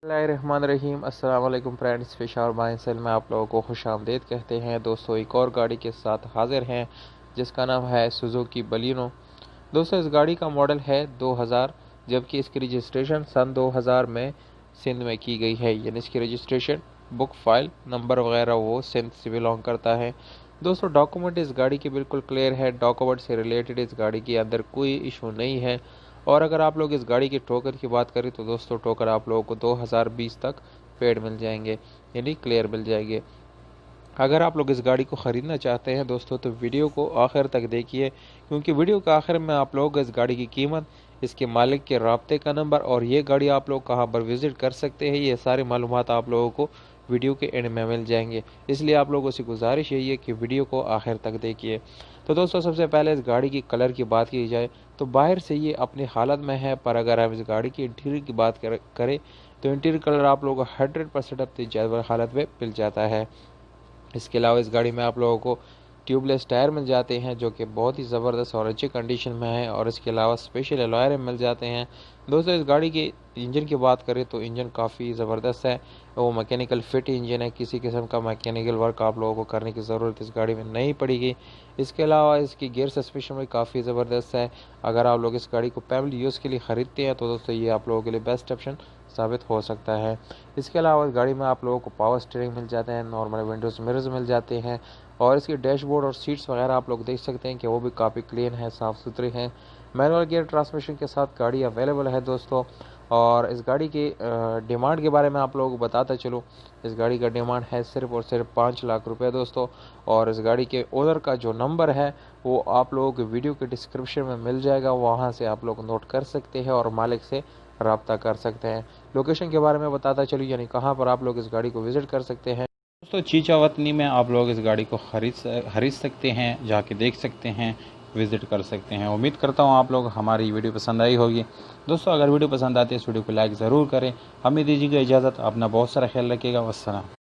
बिस्मिल्लाहिर्रहमानिर्रहीम। अस्सलाम वालेकुम फ्रेंड्स, फिशार बाइंसल में आप लोगों को खुश आमदीद कहते हैं। दोस्तों, एक और गाड़ी के साथ हाजिर हैं जिसका नाम है सुजुकी बलिनो। दोस्तों, इस गाड़ी का मॉडल है 2000, जबकि इसकी रजिस्ट्रेशन सन 2000 में सिंध में की गई है। यानी इसकी रजिस्ट्रेशन, बुक फाइल नंबर वगैरह वो सिंध से बिलोंग करता है। दोस्तों, डॉक्यूमेंट इस गाड़ी की बिल्कुल क्लियर है। डॉक्यूमेंट से रिलेटेड इस गाड़ी के अंदर कोई इशू नहीं है। और अगर आप लोग इस गाड़ी की टोकन की बात करें तो दोस्तों, टोकन आप लोगों को 2020 तक पेड मिल जाएंगे, यानी क्लियर मिल जाएंगे। अगर आप लोग इस गाड़ी को ख़रीदना चाहते हैं दोस्तों, तो वीडियो को आखिर तक देखिए, क्योंकि वीडियो के आखिर में आप लोग इस गाड़ी की कीमत, इसके मालिक के राब्ते का नंबर और ये गाड़ी आप लोग कहाँ पर विज़िट कर सकते हैं, ये सारी मालूमात आप लोगों को वीडियो के एंड में मिल जाएंगे। इसलिए आप लोगों से गुजारिश यही है कि वीडियो को आखिर तक देखिए। तो दोस्तों, सबसे पहले इस गाड़ी की कलर की बात की जाए तो बाहर से ये अपनी हालत में है, पर अगर हम इस गाड़ी की इंटीरियर की बात करें तो इंटीरियर कलर आप लोगों को 100% अपनी जेनुइन हालत में मिल जाता है। इसके अलावा इस गाड़ी में आप लोगों को ट्यूबलेस टायर मिल जाते हैं, जो कि बहुत ही ज़बरदस्त और अच्छी कंडीशन में है। और इसके अलावा स्पेशल अलॉय मिल जाते हैं। दोस्तों, इस गाड़ी के इंजन की बात करें तो इंजन काफ़ी ज़बरदस्त है। वो मैकेनिकल फिट इंजन है, किसी किस्म का मैकेनिकल वर्क आप लोगों को करने की ज़रूरत इस गाड़ी में नहीं पड़ेगी। इसके अलावा इसकी गियर सस्पेंशन भी काफ़ी ज़बरदस्त है। अगर आप लोग इस गाड़ी को फैमिली यूज़ के लिए ख़रीदते हैं तो दोस्तों, ये आप लोगों के लिए बेस्ट ऑप्शन साबित हो सकता है। इसके अलावा इस गाड़ी में आप लोगों को पावर स्टीयरिंग मिल जाते हैं, नॉर्मल विंडोज़ मिरर्स मिल जाते हैं। और इसकी डैशबोर्ड और सीट्स वगैरह आप लोग देख सकते हैं कि वो भी काफ़ी क्लीन है, साफ़ सुथरी हैं। मैनुअल गियर ट्रांसमिशन के साथ गाड़ी अवेलेबल है दोस्तों। और इस गाड़ी की डिमांड के बारे में आप लोगों को बताता चलूँ, इस गाड़ी का डिमांड है सिर्फ़ और सिर्फ 5 लाख रुपये दोस्तों। और इस गाड़ी के ओनर का जो नंबर है वो आप लोगों के वीडियो के डिस्क्रिप्शन में मिल जाएगा, वहाँ से आप लोग नोट कर सकते हैं और मालिक से रब्ता कर सकते हैं। लोकेशन के बारे में बताता चलूँ, यानी कहाँ पर आप लोग इस गाड़ी को विज़िट कर सकते हैं। दोस्तों, चीचावतनी में आप लोग इस गाड़ी को खरीद सकते हैं, जाके देख सकते हैं, विज़िट कर सकते हैं। उम्मीद करता हूँ आप लोग हमारी वीडियो पसंद आई होगी। दोस्तों, अगर वीडियो पसंद आती है इस वीडियो को लाइक ज़रूर करें। हमें दीजिएगा इजाज़त। अपना बहुत सारा ख्याल रखिएगा। वस्सलाम।